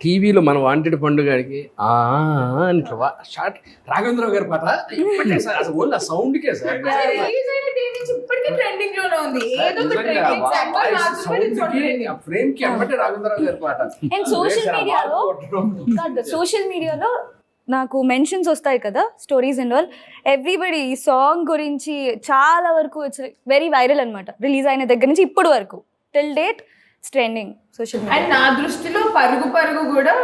టీవీలో మన వాంటెడ్ పండుగకి అని ఇట్లా షార్ట్ రాఘవేంద్రరావు గారి పాట ఇప్పటికే సార్ అసలు ఓన్లీ ఆ సౌండ్కే సార్ ట్రెండింగ్ లోనే ఉంది. ఏదో ఒక ట్రెండింగ్ సెగ్మెంట్ మాత్రమే ఆ ఫ్రేమ్ కి అమ్మటే రాఘవేంద్రరావు గారి పాట. అండ్ సోషల్ మీడియాలో నాకు మెన్షన్స్ వస్తాయి కదా, స్టోరీస్ అండ్ ఆల్. ఎవ్రీబడి ఈ సాంగ్ గురించి చాలా వరకు ఇట్స్ వెరీ వైరల్ అనమాట. రిలీజ్ అయిన దగ్గర నుంచి ఇప్పటి వరకు till date trending social media. And నా దృష్టిలో పరుగు పరుగు కూడా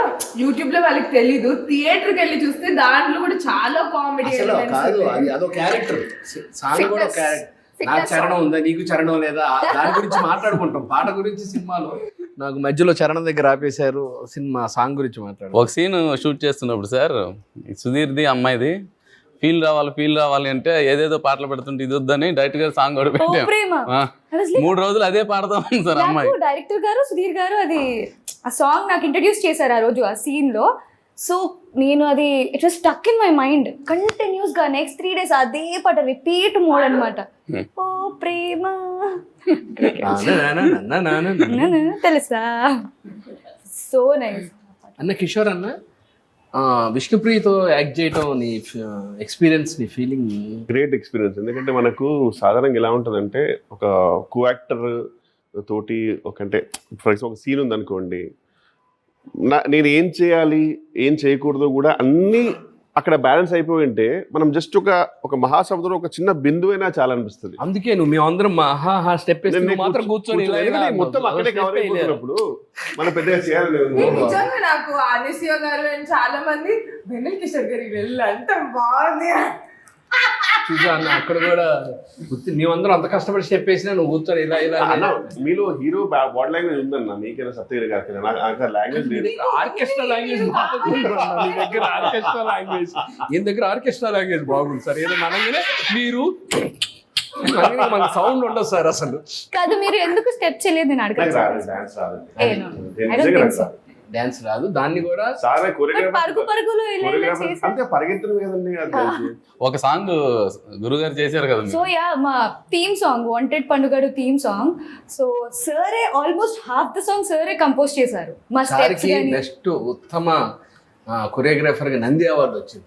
యూట్యూబ్ లో వాళ్ళకి తెలీదు, థియేటర్కి వెళ్ళి చూస్తే దాంట్లో కూడా చాలా కామెడీ అసలు కాదు, అది అదో క్యారెక్టర్ సాంగ్ కూడా ఒక క్యారెక్టర్. నాకు చరణం ఉందా నీకు చరణం లేదా దాని గురించి మాట్లాడుకుంటాం. పాట గురించి సినిమాలో నాకు మధ్యలో చరణం దగ్గర ఆపేశారు, సినిమా సాంగ్ గురించి మాట్లాడు. ఒక సీన్ షూట్ చేస్తున్నప్పుడు సార్ సుధీర్ది అమ్మాయిది ఫీల్ రావాలి అంటే ఏదేదో పాటలు పెడుతుంటే ఇది వద్దని డైరెక్ట్ గా సాంగ్ కూడా పెట్టాం. 3 రోజులు అదే పాడతాం సార్ అమ్మాయి. డైరెక్టర్ గారు సుధీర్ గారు అది ఆ సాంగ్ నాకు ఇంట్రడ్యూస్ చేశారు ఆ రోజు ఆ సీన్ లో. సో నేను అది it was stuck in my mind continuous గా. నెక్స్ట్ 3 days అదే పాట రిపీట్ మోడ్ అనమాట. ఓ ప్రేమ తెలుసా, సో నైస్. అన్న కిషోర్ అన్న విష్ణుప్రియతో యాక్ట్ చేయటం నీ ఎక్స్పీరియన్స్, నీ ఫీలింగ్? Great experience. ఎందుకంటే మనకు సాధారణంగా ఎలా ఉంటుందంటే ఒక కో యాక్టర్ తోటి అంటే ఫర్ ఎగ్జాంపుల్ ఒక సీన్ ఉందనుకోండి, నేను ఏం చేయాలి ఏం చేయకూడదు కూడా అన్నీ అక్కడ బ్యాలెన్స్ అయిపోయి ఉంటే మనం జస్ట్ ఒక మహాశబ్దంలో ఒక చిన్న బిందువు అయినా చాలా అనిపిస్తుంది. అందుకే నువ్వు మేమందరం స్టెప్ మాత్రం కూర్చొని మొత్తం అక్కడే కవర్ అయిపోయినప్పుడు మనం పెద్దగా చేయాలి. నిజంగా నాకు అనసూయ గారు అండ్ చాలా మంది వెన్నెల కిషోర్ గారికి వెళ్ళి అంత బాగుంది చూసా అన్న. అక్కడ కూడా మేమందరం అంత కష్టపడి స్టెప్ వేసినా నువ్వు కూర్చొని ఇలా ఇలా అన్న మీలో హీరో బాడీ లాంగ్వేజ్ ఉందన్న, మీకైనా సత్యగిరి గారికి లాంగ్వేజ్ లేదు. ఆర్కెస్ట్రా లాంగ్వేజ్ మీ దగ్గర ఆర్కెస్ట్రా లాంగ్వేజ్, ఈయన దగ్గర ఆర్కెస్ట్రా లాంగ్వేజ్ బాగుంది సార్. ఏదో అనగానే మీరు మనకి సౌండ్ ఉండదు సార్ అసలు. కాదు మీరు ఎందుకు స్టెప్ చేయలేదు నేను అడగచ్చు. డాన్స్ రాదు, దాన్ని కూడా పరుగు పరుగులు అంతే పరిగెత్తడం కదండి. ఒక సాంగ్ గురుగారు చేశారు కదా. సో యా మా theme song wanted Pandugadu theme song. So సరే ఆల్మోస్ట్ హాఫ్ ద సాంగ్ సరే కంపోజ్ చేశారు. మా స్టెప్స్ బెస్ట్ ఉత్తమ కొరియోగ్రాఫర్ గా నంది అవార్డు వచ్చింది.